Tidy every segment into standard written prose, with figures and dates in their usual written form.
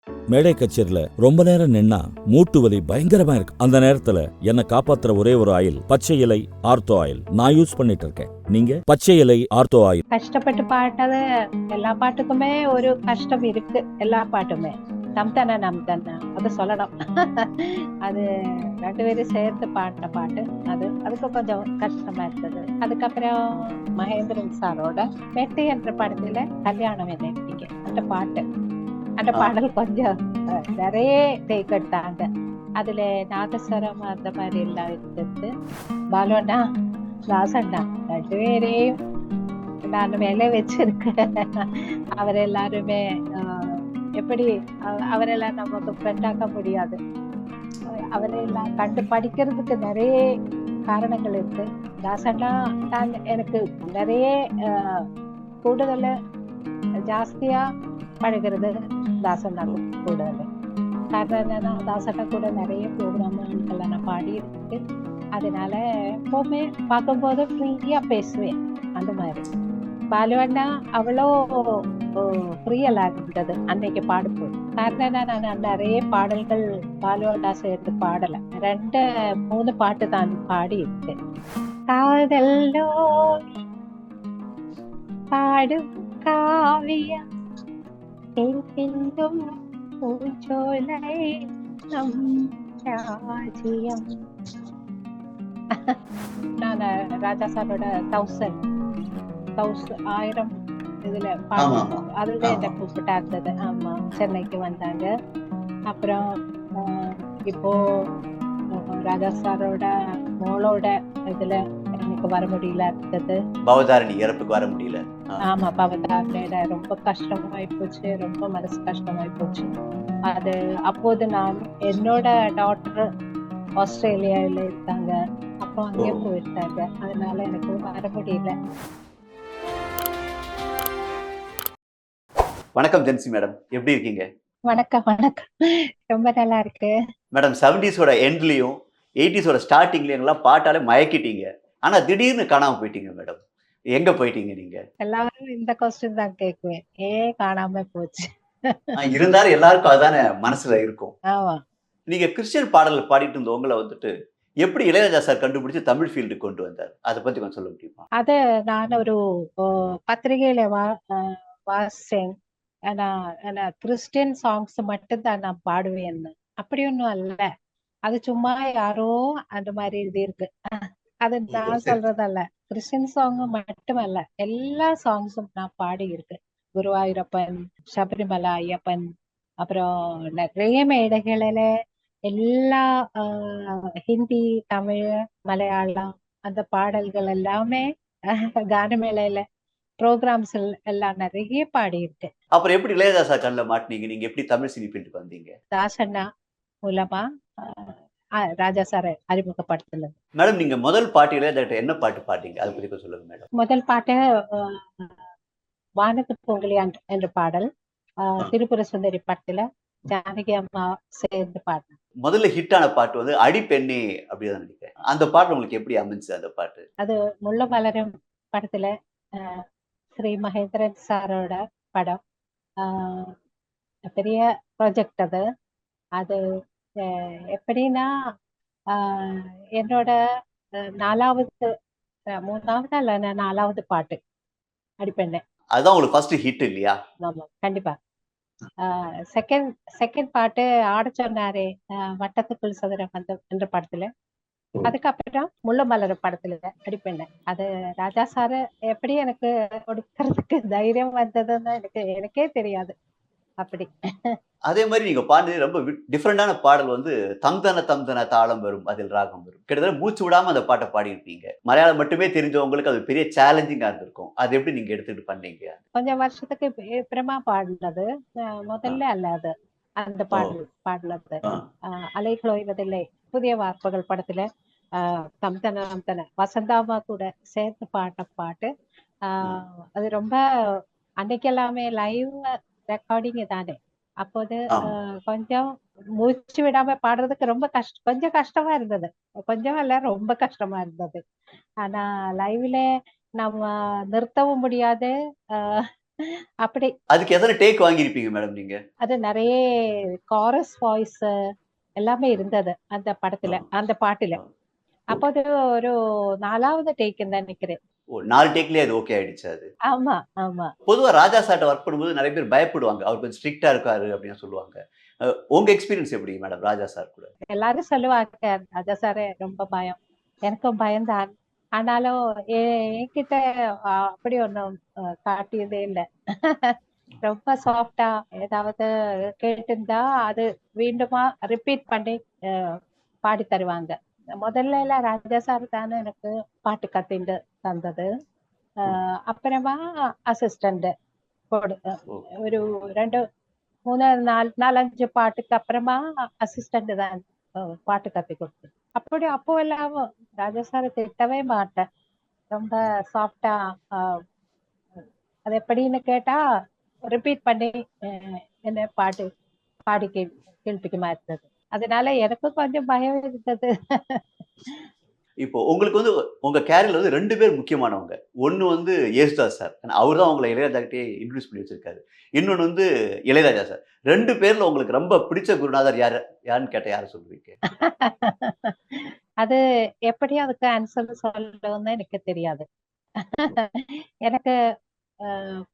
மேடை கச்சேரியில ரொம்ப நேரம் நின்னா மூட்டு வலி பயங்கரமா இருக்கு. அந்த நேரத்துல என்ன காப்பாத்துற ஒரே ஒரு ஆயில் பச்சை இலை ஆர்த்தோ ஆயில் நான் யூஸ் பண்ணிட்டு இருக்கேன். நீங்க பச்சை இலை ஆர்த்தோ ஆயில். கஷ்டப்பட்டு பாட்டது எல்லா பாட்டுக்குமே ஒரு கஷ்டம் இருக்கு. எல்லா பாட்டுமே நம் தானே அது சொல்லணும். அது 2 பேரும் சேர்த்து பாடின பாட்டு. அதுக்கு கொஞ்சம் கஷ்டமா இருந்தது. அதுக்கப்புறம் மகேந்திரன் சாரோட வெற்றி என்ற படத்துல கல்யாணம் என்ன அந்த பாடல் கொஞ்சம் நிறைய டேக் எடுத்தாங்க. அதுல நாதஸ்வரம் அந்த மாதிரி எல்லாம் இருந்தது. பாலுவண்ணா தாசண்ணா 2 பேரையும் நான் மேலே வச்சிருக்கேன். அவர் எல்லாருமே எப்படி அவரெல்லாம் நமக்கு ஃப்ரெண்டாக்க முடியாது. அவரெல்லாம் கண்டு படிக்கிறதுக்கு நிறைய காரணங்கள் இருக்கு. தாசண்ணா தான் எனக்கு நிறைய கூடுதல் ஜாஸ்தியா பழகிறது. தாசண்ணா கூடுதல் காரணம் என்னன்னா, தாசண்ணா கூட நிறைய ப்ரோக்ராம்கள் நான் பாடி இருக்கு. அதனால எப்பவுமே பார்க்கும்போது ஃப்ரீயா பேசுவேன். அந்த மாதிரி பாலுவண்ணா அவ்வளோ ஃப்ரீயலா இருந்தது அன்னைக்கு பாடும்போது. காரணம் நான் நிறைய பாடல்கள் பாலுவண்ணா சேர்ந்து பாடல. 2-3 பாட்டு தான் பாடி இருக்கு. காதல்லோ பாடும் காவியம் பின்னும் பூஞ்சோலை நம் ராஜ்யம். நான் ராஜா சாரோட 1000 இதுல அதுல என்ன கூப்பிட்டா இருந்தது. ஆமா, சென்னைக்கு வந்தாங்க. அப்புறம் இப்போ ராஜா சாரோட மோளோட இதுல எனக்கு வர முடியல இருந்தது. பவதாரணி இறப்புக்கு வர முடியல. ஆமா, பவதாரணியோட ரொம்ப கஷ்டமாயி போச்சு. ரொம்ப மனசு கஷ்டமாயி போச்சு. அது அப்போது நான் என்னோட டாக்டர் ஆஸ்திரேலியாவில இருக்காங்க. அப்போ அங்கே போயிருந்தாங்க. அதனால எனக்கு வர முடியல. வணக்கம் ஜென்சி மேடம், எப்படி இருக்கீங்க? வணக்கம். ரொம்ப நல்லா இருக்கு மேடம். 70s எண்ட்லயும் 80s ஸ்டார்டிங்லயும் எல்லாம் பாட்டாலே மயக்கிட்டீங்க. ஆனா திடீர்னு காணாம போயிட்டீங்க மேடம். எங்க போயிட்டீங்க நீங்க? எல்லாரும் இந்த கொஸ்டின் தான் கேட்குவேன், ஏன் காணாம போச்சு. இருந்தாலும் எல்லாருக்கும் அதுதானே மனசுல இருக்கும். ஆமா, நீங்க கிறிஸ்டியன் பாடல் பாடிட்டு இருந்த உங்களை வந்துட்டு எப்படி இளையராஜா சார் கண்டுபிடிச்சு தமிழ் ஃபீல்டு கொண்டு வந்தார், அதை பத்தி கொஞ்சம் சொல்ல முடியுமா? அத நான் ஒரு பத்திரிகையில வாசிச்சேன். கிறிஸ்டியன் சாங்ஸ் மட்டும் தான் நான் பாடுவேன்னு. அப்படி ஒன்றும் அல்ல. அது சும்மா யாரோ அந்த மாதிரி இது இருக்கு. அது நான் சொல்றதல்ல. கிறிஸ்டியன் சாங் மட்டுமல்ல, எல்லா சாங்ஸும் நான் பாடி இருக்கு. குருவாயூரப்பன், சபரிமலை ஐயப்பன், அப்புறம் நிறைய மேடைகளில எல்லா ஹிந்தி, தமிழ், மலையாளம் அந்த பாடல்கள் எல்லாமே கானமேளையில ப்ரோக்ராம்ஸ் எல்லாம் நிறைய பாடி இருக்கு. அப்புறம் எப்படி இளையராஜா சார் கண்ணில் மாட்டினீங்க? நீங்க எப்படி தமிழ் சினி ஃபீல்டுக்கு வந்தீங்க? தாசண்ணா மூலமா ராஜா சாரை அறிமுகப்படுத்தினது. மேடம், நீங்க முதல் பாட்டு இளையராஜா என்ன பாட்டு பாட்டீங்க, அதை பத்தி சொல்லுங்க மேடம். முதல் பாட்டு வானத்து பொங்கலி என்ற பாடல் திரிபுர சுந்தரி படத்துல ஜானகி அம்மா சேர்ந்து பாடின முதல்ல ஹிட்டான பாட்டு வந்து அடிப்பெண்ணே அப்படிதான் நினைக்கிறேன். அந்த பாட்டு உங்களுக்கு எப்படி அமைஞ்சு? அந்த பாட்டு அது முள்ள மலரும் படத்துல ஸ்ரீ மகேந்திரன் சாரோட படம். பெரிய ப்ராஜெக்ட் அது. அது எப்படின்னா என்னோட 3வது அல்ல 4வது பாட்டு அடிப்பெண்ணே. அதுதான் உங்களுக்கு ஃபர்ஸ்ட் ஹிட் இல்லையா? ஆமா, கண்டிப்பா. செகண்ட் பாட்டு ஆட சொன்னாரே வட்டத்துக்குள் சதுரம் என்ற படத்துல. அதுக்கப்புறம் முள்ள மலர் படத்துல அடிப்பெண்ணே. அது ராஜா சாரு எப்படி எனக்கு கொடுக்கறதுக்கு தைரியம் வந்ததுன்னு எனக்கே தெரியாது. அப்படி அதே மாதிரி நீங்க பாடுறது ரொம்ப டிஃப்ரெண்டான பாடல் வந்து தம்தன தாளம் வரும் அதில் ராகம் வரும். கிட்டத்தட்ட மூச்சு விடாம அந்த பாட்டை பாடியிருப்பீங்க. மலையாளம் மட்டுமே தெரிஞ்சவங்களுக்கு அது பெரிய சேலஞ்சிங்கா இருந்திருக்கும். அது எப்படி நீங்க எடுத்துட்டு பண்ணீங்க? கொஞ்சம் வருஷத்துக்கு அப்புறமா பாடினது. முதல்ல அல்ல அது. அந்த பாடலது அலைகள் ஓய்வதில்லை புதிய வார்ப்புகள் படத்துல தம்தன வசந்தாமா கூட சேர்த்து பாடின பாட்டு. அது ரொம்ப அன்னைக்கு எல்லாமே லைவ் ரெக்கார்டிங் தானே. அப்போது கொஞ்சம் மூச்சு விடாம பாடுறதுக்கு ரொம்ப கொஞ்சம் கஷ்டமா இருந்தது. கொஞ்சம் இல்ல, ரொம்ப கஷ்டமா இருந்தது. ஆனா லைவ்ல நம்ம நிறுத்தவும் முடியாது, அப்படி அதுக்கு எத்தனை டேக் வாங்கியிருப்பீங்க மேடம் நீங்க? அது நிறைய காரஸ் வாய்ஸ் எல்லாமே இருந்தது அந்த படத்துல, அந்த பாட்டுல. அப்போ அது ஒரு 4வது டேக்குன்னு தான் நினைக்கிறேன். ஓ 4 டேக்லயே அது ஓகே ஆயிடுச்சு அது. ஆமா, ஆமா. பொதுவா ராஜா சார்ட்ட ஒர்க் பண்ணும்போது நெறைய பேர் பயப்படுவாங்க. அவர் கொஞ்சம் ஸ்ட்ரிக்ட்டா இருக்காரு அப்படின்னு சொல்லுவாங்க. உங்க எக்ஸ்பீரியன்ஸ் எப்படி மேடம் ராஜா சார் கூட? எல்லாரும் சொல்லுவாங்க, ராஜா சாரே ரொம்ப பயம். எனக்கும் பயம்தான். ஆனாலும் என்கிட்ட அப்படி ஒண்ணும் காட்டியதே இல்ல. ரொம்ப சாஃப்டா ஏதாவது கேட்டிருந்தா அது மீண்டுமா ரிப்பீட் பண்ணி பாடி தருவாங்க. முதல்ல எல்லாம் ராஜா சார் தானே எனக்கு பாட்டு கத்துண்டு தந்தது. அப்புறமா அசிஸ்டண்ட் ஒரு 2 3 4 5 பாட்டுக்கு அப்புறமா அசிஸ்டண்ட் தான் பாட்டு கத்து கொடுத்து. அப்போ எல்லாம் ராஜா சார் திட்டவே மாட்டேன். ரொம்ப சாஃப்டா அது எப்படின்னு கேட்டா ரிப்பீட் பண்ணி என்ன பாடி கேள்விக்குமா இருந்தது. அதனால எனக்கும் கொஞ்சம் பயம் இருந்தது. இப்போ உங்களுக்கு வந்து உங்க கேரியர்ல வந்து 2 பேர் முக்கியமானவங்க. ஒண்ணு வந்து யேசுதாஸ் சார். அவர் தான் உங்கள இளையராஜாகிட்டயே இன்ட்ரோடியூஸ் பண்ணி வச்சிருக்காரு. இன்னொன்னு வந்து இளையராஜா சார். 2 பேர்ல உங்களுக்கு ரொம்ப பிடிச்ச குருநாதர் யாருன்னு கேட்டா யார சொல்லுவீங்க? அது எப்படி அதுக்கு ஆன்சர் சொல்லணும்னு எனக்கு தெரியாது. எனக்கு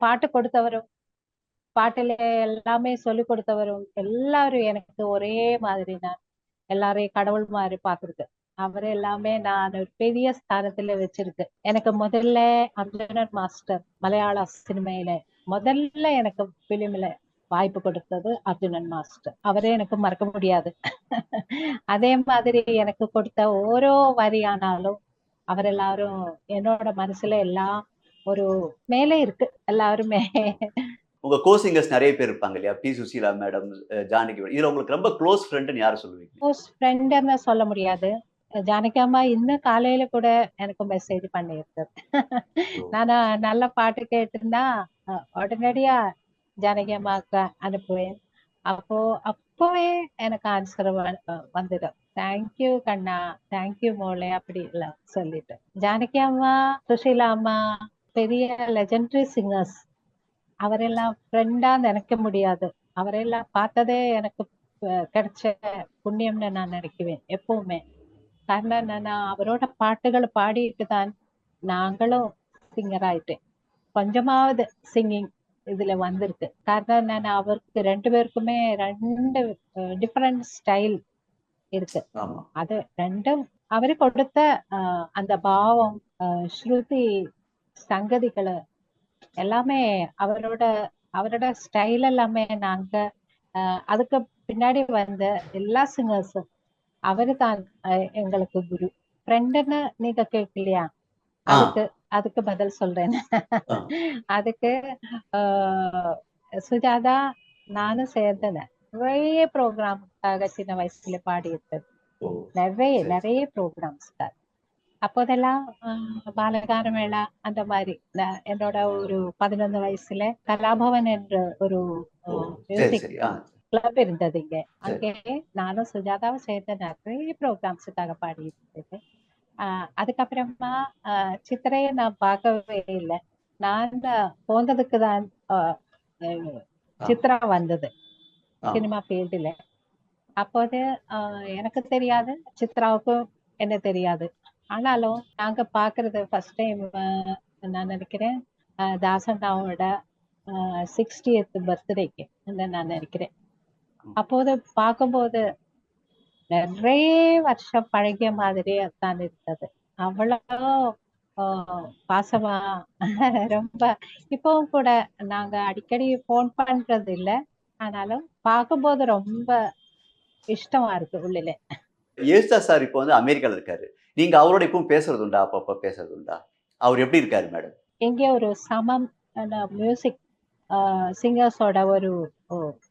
பாட்டு கொடுத்தவரும் பாட்டுல எல்லாமே சொல்லி கொடுத்தவரும் எல்லாரும் எனக்கு ஒரே மாதிரி தான். எல்லாரையும் கடவுள் மாதிரி பாக்குறது. அவரு எல்லாமே நான் ஒரு பெரிய ஸ்தானத்துல வச்சிருக்கு. எனக்கு முதல்ல அர்ஜுனன் மாஸ்டர் மலையாள சினிமையில முதல்ல எனக்கு பிலிம்ல வாய்ப்பு கொடுத்தது அர்ஜுனன் மாஸ்டர். அவரே எனக்கு மறக்க முடியாது. அதே மாதிரி எனக்கு கொடுத்த ஓரோ வரியானாலும் அவர் எல்லாரும் என்னோட மனசுல எல்லாம் ஒரு மேலே இருக்கு எல்லாருமே. உங்க சிங்கர்ஸ் நிறைய பேர் இருப்பாங்க இல்லையா? P Susheela madam, Janaki madam. இதுல உங்களுக்கு ரொம்ப க்ளோஸ் ஃப்ரெண்ட்னு யார சொல்லுவீங்க? க்ளோஸ் ஃப்ரெண்ட்னு சொல்ல முடியாது. ஜானகி அம்மா இன்னும் காலையில கூட எனக்கு மெசேஜ் பண்ணியிருந்தது. நானா நல்ல பாட்டு கேட்டிருந்தா உடனடியா ஜானகி அம்மாவுக்கு அனுப்புவேன். அப்பவே எனக்கு ஆன்சர் வந்துடும். தேங்க்யூ கண்ணா, தேங்க்யூ மோளே அப்படி எல்லாம் சொல்லிட்டு. ஜானகி அம்மா, சுஷீலா அம்மா பெரிய லெஜெண்டரி சிங்கர்ஸ். அவரெல்லாம் ஃப்ரெண்டா நினைக்க முடியாது. அவரெல்லாம் பார்த்ததே எனக்கு கிடைச்ச புண்ணியம்னு நான் நினைக்குவேன் எப்பவுமே. காரணம் என்னன்னா அவரோட பாட்டுகள் பாடிட்டு தான் நாங்களும் சிங்கர் ஆயிட்டேன். கொஞ்சமாவது சிங்கிங் இதுல வந்திருக்கு. காரணம் என்னன்னா அவருக்கு 2 பேருக்குமே 2 டிஃபரெண்ட் ஸ்டைல் இருக்கு. அது 2ம் அவரு கொடுத்த அந்த பாவம், ஸ்ருதி, சங்கதிகளை எல்லாமே அவரோட ஸ்டைல் எல்லாமே நாங்க அதுக்கு பின்னாடி வந்த எல்லா சிங்கர்ஸும் அவரு தான் எங்களுக்கு குரு. ஃப்ரெண்டுன்னு நீங்க கேட்கலையா? அதுக்கு பதில் சொல்றேன். அதுக்கு சுஜாதா நானும் சேர்ந்தேன். நிறைய ப்ரோக்ராமுக்காக சின்ன வயசுல பாடி இருந்தது. நிறைய ப்ரோக்ராம்ஸ்க்காக. அப்போதெல்லாம் பாலகானமேளா அந்த மாதிரி என்னோட ஒரு 11 வயசுல கலாபவன் என்ற ஒரு மியூசிக் கிளப் இருந்தது இங்க. அங்கே நானும் சுஜாதாவும் சேர்ந்த நிறைய ப்ரோக்ராம்ஸுக்காக பாடி இருந்தது. அதுக்கப்புறமா சித்திரையை நான் பார்க்கவே இல்லை. நான் போனதுக்கு தான் சித்ரா வந்தது சினிமா ஃபீல்டுல. அப்போது எனக்கு தெரியாது, சித்ராவுக்கும் என்ன தெரியாது. ஆனாலும் நாங்க பாக்குறது ஃபர்ஸ்ட் டைம் நான் நினைக்கிறேன் தாசண்ணாவோட 60th பர்த்டேக்கு நான் நினைக்கிறேன். அப்போது பார்க்கும்போது நிறைய வருஷம் பழகிய மாதிரியே தான் இருந்தது. அவ்வளோ பாசமா ரொம்ப. இப்பவும் கூட நாங்க அடிக்கடி போன் பண்றது இல்லை. ஆனாலும் பார்க்கும்போது ரொம்ப இஷ்டமா இருக்கு உள்ளில. யேசுதாஸ் சார் இப்போ வந்து அமெரிக்கால இருக்காரு. நீங்க அவரோட இப்பவும் பேசுறது உண்டா? அப்பப்ப பேசுறது உண்டா? அவர் எப்படி இருக்காரு மேடம்? இங்கே ஒரு சமம் மியூசிக் சிங்கர்ஸோட ஒரு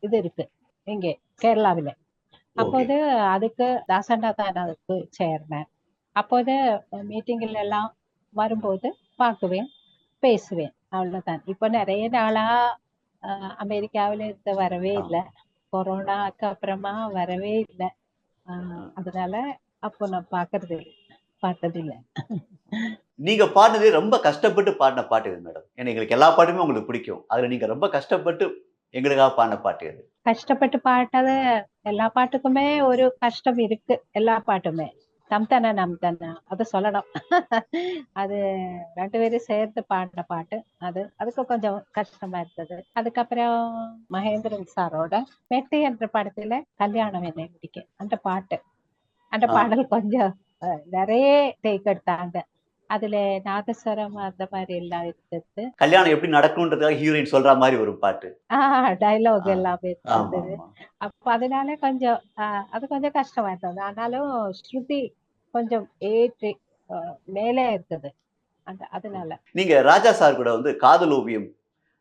இது இருக்கு இங்கே கேரளாவில. அப்போது அதுக்கு தாசண்டா தான் அதுக்கு சேர்மேன். அப்போது மீட்டிங்ல எல்லாம் வரும்போது பார்க்குவேன், பேசுவேன், அவ்வளவுதான். இப்போ நிறைய நாளா அமெரிக்காவில இருந்து வரவே இல்லை. கொரோனாக்கு அப்புறமா வரவே இல்லை. அதனால அப்போ நான் பாக்குறது இல்லை. பார்த்ததில்ல. நீங்க பாடுனதே ரொம்ப கஷ்டப்பட்டு பாடின பாட்டு எது மேடம்? ஏன்னா எங்களுக்கு எல்லா பாட்டுமே உங்களுக்கு பிடிக்கும். அதுல நீங்க ரொம்ப கஷ்டப்பட்டு எங்களுக்காக பாடின பாட்டு எது? கஷ்டப்பட்டு பாட்டது எல்லா பாட்டுக்குமே ஒரு கஷ்டம் இருக்கு. எல்லா பாட்டுமே. "தம்தனா நம்தனா" அது சொல்லணும். அது 2 பேரும் சேர்ந்து பாடின பாட்டு. அதுக்கு கொஞ்சம் கஷ்டமா இருந்தது. அதுக்கப்புறம் மகேந்திரன் சாரோட "மெட்டு" என்ற படத்துல "கல்யாணம் என்னை முடிக்க" அந்த பாட்டு. அந்த ஆ. பாடல் கொஞ்சம் நிறைய டேக் எடுத்தாங்க. அதுல நாதஸ்வரம் அந்த மாதிரி எல்லாம் இருந்தது. கல்யாணம் எப்படி நடக்கும்ன்றதுக்காக ஹீரோயின் சொல்ற மாரி ஒரு பாட்டு. டயலாக் ஆ. எல்லாமே இருந்தது. ஆமாமா. அப்ப அதனால கொஞ்சம் அது கொஞ்சம் கஷ்டமா இருந்தது. ஆனாலும் ஸ்ருதி கொஞ்சம் ஏற்றி அ மேலே இருக்குது. அதனால. நீங்க ராஜா சார் கூட வந்து காதல் ஓவியம்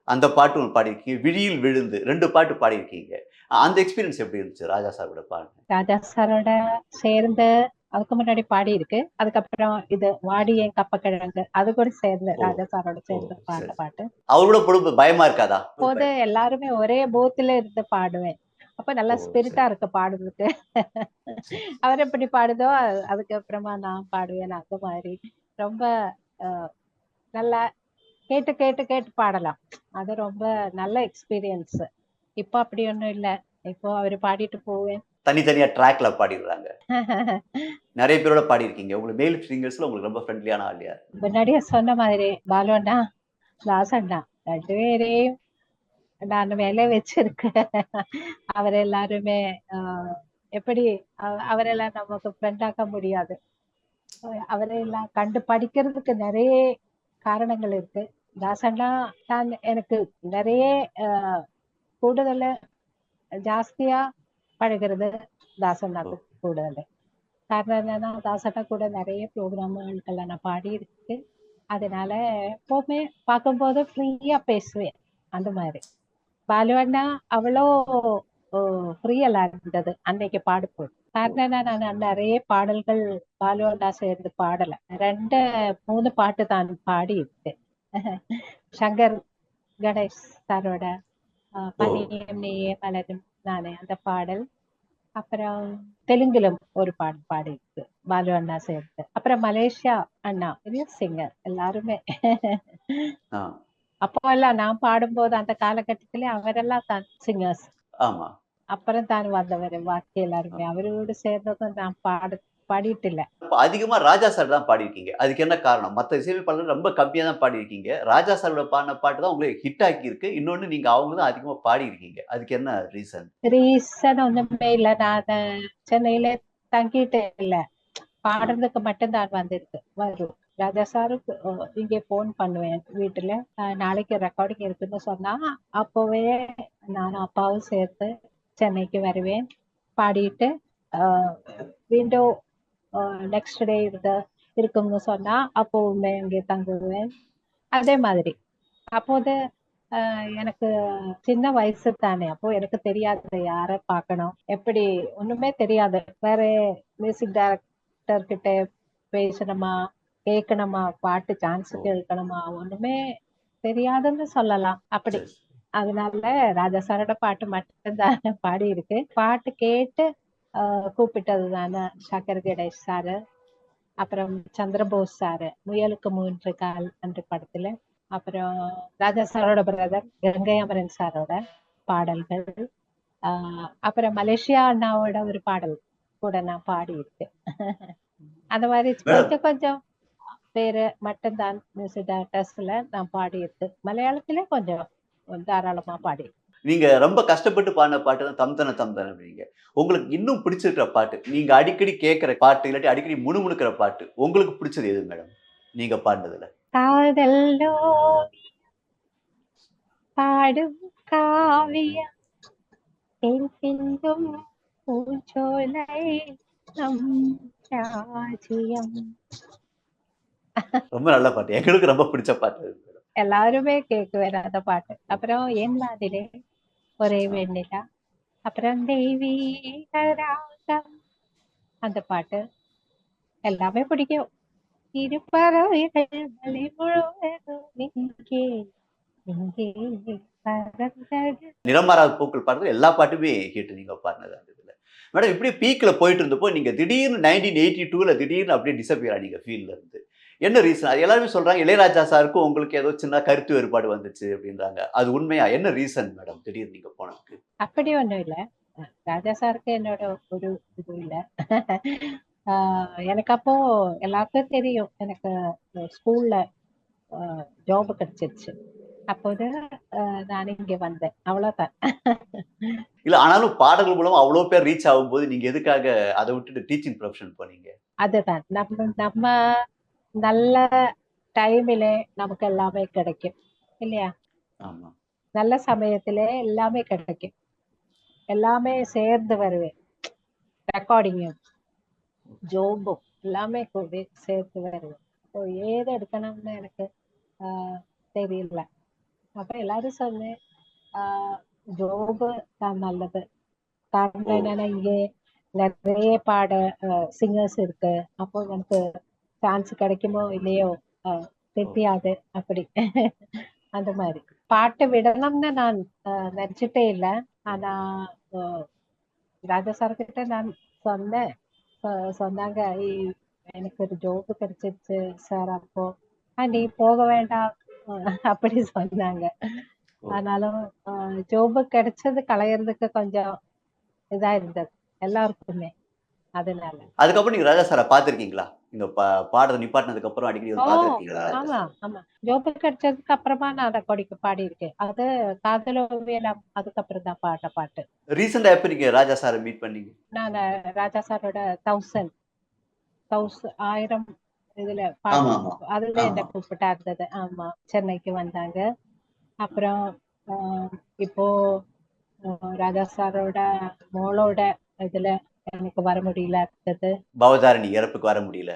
அந்த பாட்டு ஒண்ணு பாடியிருக்கீங்க. விழியில் விழுந்து 2 பாட்டு பாடியிருக்கீங்க. அந்த எக்ஸ்பீரியன்ஸ் எப்படி இருந்துச்சு ராஜா சார் கூட பாடுனது? ராஜா சாரோட சேர்ந்து அதுக்கு முன்னாடி பாடியிருக்கு. அதுக்கப்புறம் இது "வாடி என் கப்பக்கிழங்கு" அது கூட சேர்ந்து ஓ! ராஜா சாரோட ஓ! சேர்ந்து பாடுன சரி. பாட்டு. அவரு கூட பாடும்போது பயமா இருக்காதா? அப்போது எல்லாருமே ஒரே பூத்துல இருந்து பாடுவேன். அப்ப நல்லா ஓ! ஸ்பிரிட்டா சரி. இருக்கு பாடுறதுக்கு. சரி. அவர் எப்படி பாடுதோ அதுக்கப்புறமா நான் பாடுவேன். அந்த மாதிரி ரொம்ப அ நல்லா கேட்டு கேட்டு கேட்டு பாடலாம். அது ரொம்ப நல்ல எக்ஸ்பீரியன்ஸ். இப்ப அப்படி ஒண்ணும் இல்ல. இப்போ அவரு பாடிட்டு போவேன். தனித்தனியா ட்ராக்ல பாடிடுறாங்க. நெறைய பேரோட பாடியிருக்கீங்க. உங்களுக்கு மேல் சிங்கர்ஸ்ல உங்களுக்கு ரொம்ப ஃப்ரெண்ட்லியான ஆள் யார்? முன்னாடியே சொன்ன மாதிரி பாலு அண்ணா, தாஸ் அண்ணா 2 பேரையும் நான் மேலே வச்சிருக்கேன். அவர் எல்லாருமே அ எப்படி அவரெல்லாம் நமக்கு ஃப்ரெண்ட் ஆக்க முடியாது. அவரையெல்லாம் கண்டு படிக்கிறதுக்கு நெறைய காரணங்கள் இருக்கு. தாஸ் அண்ணா தான் எனக்கு நெறைய அ கூடுதலா ஜாஸ்தியா பழகுறது தாஸ் ஓ! அண்ணாக்கு கூடுதலு. காரணம் என்னன்னா, தாஸ் அண்ணா கூட நெறைய ப்ரோகிராம்களுக்கெல்லாம் நான் பாடியிருக்கேன். அதனால எப்பவுமே பார்க்கும்போது ஃப்ரீயா பேசுவேன். அந்த மாரி. பாலு அண்ணா அவ்வளோ ஃப்ரீயெல்லாம் இருந்தது அன்னைக்கு பாடும்போது. ஓ! காரணம் என்னன்னா, நான் நெறைய பாடல்கள் பாலு அண்ணா சேர்ந்து பாடல. 2, 3 பாட்டு தான் பாடியிருக்கேன். சங்கர் கணேஷ் சாரோட ஓ! "பனியும் நீயே மலரும் நானே" அந்த பாடல். அப்புறம் தெலுங்குல ஒரு பாடல் பாடியிருக்கு. பாலு அண்ணா சேர்த்து. அப்புறம் மலேசியா அண்ணா பெரிய சிங்கர் எல்லாருமே. ஆ. அப்போல்லாம் நான் பாடும்போது அந்த காலகட்டத்திலே அவரெல்லாம் தான் சிங்கர்ஸ். ஆமா. அப்புறம் தான் வந்தவர் பாக்கி எல்லாருமே. அவரோடு சேர்ந்ததும் நான் பாடிட்டு இல்ல. இப்ப அதிகமா ராஜா சார் தான் பாடியிருக்கீங்க. அதுக்கு என்ன காரணம்? மத்த இசையமைப்பாளர்கள் ரொம்ப கம்மியா தான் பாடியிருக்கீங்க. ராஜா சாரோட பாடுன பாட்டு தான் உங்களுக்கு ஹிட் ஆக்கியிருக்கு. இன்னொன்னு நீங்க அவங்க தான் அதிகமா பாடியிருக்கீங்க. அதுக்கு என்ன ரீசன்? ரீசன் ஒண்ணுமே இல்ல. நான் சென்னையில தங்கிட்டு இல்ல. ஆ. பாடுறதுக்கு மட்டும் தான் வரும். ராஜா சாருக்கு இங்கே ஃபோன் பண்ணுவேன் வீட்டுல. நாளைக்கு ரெக்கார்டிங் இருக்குன்னு சொன்னா, அப்பவே நானும் அப்பாவும் சேர்த்து சென்னைக்கு வருவேன். பாடிட்டு அ மீண்டும் நெக்ஸ்ட் டே இருக்கும்னு சொன்னா, அப்பவுமே அங்கே தங்குவேன். அதே மாதிரி. அப்போது எனக்கு சின்ன வயசு தானே. அப்போ எனக்கு தெரியாது யார பார்க்கணும், எப்படி ஒண்ணுமே தெரியாது. வேற மியூசிக் டைரக்டர் கிட்ட பேசணுமா, கேட்கணுமா, பாட்டு சான்ஸ் ஓ! கேட்கணுமா, ஒண்ணுமே தெரியாதுன்னு சொல்லலாம். அப்படி. சரி. அதனால ராஜா சாரோட பாட்டு மட்டும் தான் பாடியிருக்கு. பாட்டு கேட்டு கூப்பிட்டது தானே சங்கர் கணேஷ் சாரு, அப்புறம் சந்திரபோஸ் சாரு, "முயலுக்கு 3 கால்" அந்த படத்துல. அப்புறம் ராஜா சாரோட பிரதர் கங்கை அமரன் சாரோட பாடல்கள். அப்புறம் மலேசியா அண்ணாவோட ஒரு பாடல் கூட நான் பாடியிருக்கேன். அந்த மாதிரி மேடம் கொஞ்சம் கொஞ்சம் பேரு மட்டும்தான் மியூசிக் டைரக்டர்ஸ்ல நான் பாடியிருக்கு. மலையாளத்திலே கொஞ்சம் தாராளமா பாடியிருக்கேன். நீங்க ரொம்ப கஷ்டப்பட்டு பாடுன பாட்டு தான் "தம்தன தம்தன" அப்படிங்க. உங்களுக்கு இன்னும் பிடிச்சிருக்கிற பாட்டு, நீங்க அடிக்கடி கேட்கிற பாட்டு, இல்லாட்டி அடிக்கடி முணுமுணுக்கிற பாட்டு, உங்களுக்கு பிடிச்சது எது மேடம்? நீங்க பாடுனதுல? காதல்லோ பாடும் காவியம் தேன் சிந்தும் பூஞ்சோலை நம் ராஜ்யம். ரொம்ப நல்ல பாட்டு. எங்களுக்கு ரொம்ப பிடிச்ச பாட்டு அது மேடம். எல்லாருமே கேக்குவேன் அந்த பாட்டு. அப்புறம் என் வானிலே ஒரே ஆ. வெண்ணிலா, அப்புறம் தெய்வீக ராகம் அந்த பாட்டு எல்லாமே பிடிக்கும். இரு பறவைகள் மலை முழுவதும் இங்கே இங்கே பறந்தது. நிறமாறாத பூக்கள் பாடுறது எல்லா பாட்டுமே ஹிட் நீங்க பாடுனது அந்த இதுல. மேடம் இப்படி பீக்ல போயிட்டு இருந்தப்போ நீங்க திடீர்னு 1982ல திடீர்னு அப்படியே டிசப்பியர் ஆனீங்க ஃபீல்ட்ல இருந்து. என்ன ரீசன்? எல்லாருமே சொல்றாங்க இளையராஜா சாருக்கும் உங்களுக்கு ஏதோ சின்ன கருத்து வேறுபாடு வந்துச்சு அப்படின்றாங்க. அது உண்மையா? என்ன ரீசன் மேடம் திடீர்னு நீங்க போனதுக்கு? அப்படி ஒண்ணும் இல்ல. ராஜா சாருக்கு என்னோட ஒரு இதுவும் இல்ல. எனக்கு அப்போ எல்லாருக்கும் தெரியும் எனக்கு ஸ்கூல்ல ஜாப் கிடைச்சிருச்சு. அப்போது நான் இங்க வந்தேன், அவ்வளவுதான். இல்ல ஆனாலும் பாடல்கள் மூலமா அவ்வளோ பேர் ரீச் ஆகும்போது நீங்க எதுக்காக அதை விட்டுட்டு டீச்சிங் ப்ரொஃபஷன் போனீங்க? அதுதான் நம்ம நம்ம நல்ல டைமிலே நமக்கு எல்லாமே கிடைக்கும் இல்லையா? ஆமா. நல்ல சமயத்திலே எல்லாமே கிடைக்கும், எல்லாமே சேர்ந்து வருவேன். ரெக்கார்டிங்கும் ஜோபும் எல்லாமே கூடி சேர்த்து வருவேன். இப்போ ஏது எடுக்கணும்னு எனக்கு தெரியல. அப்ப எல்லாரும் சொன்னேன் ஜோபு தான் நல்லது. காரணம் என்னன்னா இங்கே நிறைய பாட சிங்கர்ஸ் இருக்கு. அப்போ எனக்கு சான்ஸ் கிடைக்குமோ இல்லையோ தெரியாது. அப்படி அந்த மாதிரி பாட்டு விடணும்னு நான் நினைச்சிட்டே இல்லை. ஆனா ராஜா சார் கிட்ட நான் சொன்னேன். சொன்னாங்க எனக்கு ஒரு ஜோபு கிடைச்சிருச்சு சார். அப்போ நீ போக வேண்டாம் அப்படி சொன்னாங்க. ஆனாலும் ஜோபு கிடைச்சது கலையறதுக்கு கொஞ்சம் இதா இருந்தது எல்லாருக்குமே. அதனால அதுக்கப்புறம் நீங்க ராஜா சாரை பார்த்திருக்கீங்களா? இந்த பாடுறத நிப்பாட்டினதுக்கு அப்புறம் அடிக்கடி பார்த்திருக்கீங்களா? ஆமா ஆமா, ஜோபு கிடைச்சதுக்கு அப்புறமா நான் ரெக்கார்டிங் பாடி இருக்கேன். அது காதலோவியம் அதுக்கப்புறம் தான் பாட்ட பாட்டு. ரீசெண்டா எப்ப நீங்க ராஜா சாரை மீட் பண்ணீங்க? நான் ராஜா சாரோட 1000 இதுல ஆமா, பாட்டு ஆமா. அதுல என்ன ஆமா. கூப்பிட்டா இருந்தது. ஆமா, சென்னைக்கு வந்தாங்க. அப்புறம் இப்போ ராஜா சாரோட மோளோட இதுல எனக்கு வர முடியல இருந்தது. பவதாரணி இறப்புக்கு வர முடியல.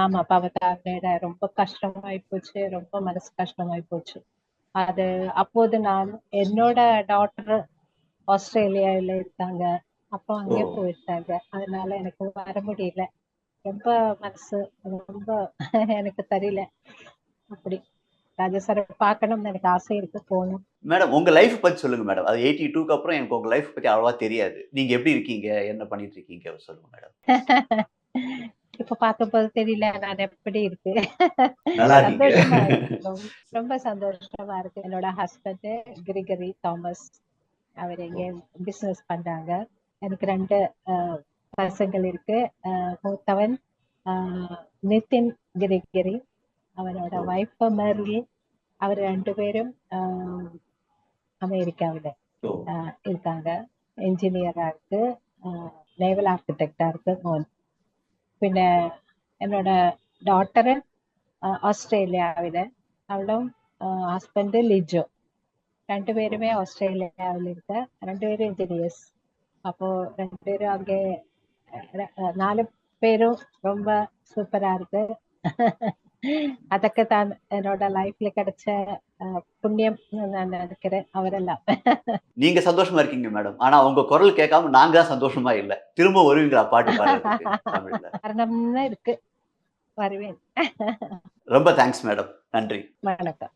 ஆமா, பவதாரணையோட ரொம்ப கஷ்டமாயி போச்சு, ரொம்ப மனசு கஷ்டமாயி போச்சு. அது அப்போது நான் என்னோட டாக்டர் ஆஸ்திரேலியால இருக்காங்க. அப்போ அங்கே போயிருந்தாங்க. அதனால எனக்கு வர முடியல. ரொம்ப மனசு ரொம்ப எனக்கு தெரியல. அப்படி ராஜா சார் பார்க்கணும்னு எனக்கு ஆசை இருக்கு, போகணும். மேடம் உங்க லைஃப் பத்தி சொல்லுங்க மேடம். அது 82க்கு அப்புறம் எனக்கு உங்க லைஃப் பத்தி அவ்வளவா தெரியாது. நீங்க எப்படி இருக்கீங்க? என்ன பண்ணிட்டு இருக்கீங்க? சொல்லுங்க மேடம். இப்ப பார்க்கும்போது தெரியல நான் எப்படி இருக்கு. நல்லா இருக்கீங்க. சந்தோஷமா இருக்கு, ரொம்ப சந்தோஷமா இருக்கு. என்னோட ஹஸ்பண்ட் கிரிகரி தாமஸ், அவர் எங்க பிசினஸ் பண்றாங்க. எனக்கு 2 பசங்கள் இருக்கு. மூத்தவன் நிதின் கிரிகரி, அவனோட வைஃப் மெர்லி. அவர் 2 பேரும் அமெரிக்காவில் இருக்காங்க. என்ஜினியரா இருக்கு, நேவல் ஆர்கிடெக்டா இருக்கு மோன். பின்ன என்னோட டாட்டரு ஆஸ்திரேலியாவில், அவளும் ஹஸ்பண்டு லிஜோ. 2 பேருமே ஆஸ்திரேலியாவில் இருக்க, 2 பேரும் இன்ஜினியர்ஸ். அப்போ 2 பேரும் அங்கே 4 பேரும் ரொம்ப சூப்பரா இருக்கு. அதுக்கு தான் என்னோட லைஃப்ல கிடைச்ச புண்ணியம் நான் நினைக்கிறேன் அவரெல்லாம். நீங்க சந்தோஷமா இருக்கீங்க மேடம். ஆனா உங்க குரல் கேட்காம நாங்க தான் சந்தோஷமா இல்ல. திரும்ப வருவீங்களா பாட்டு பாடுறதுக்கு தமிழ்ல? காரணம்னு இருக்கு, வருவேன். ரொம்ப தேங்க்ஸ் மேடம். நன்றி. வணக்கம்.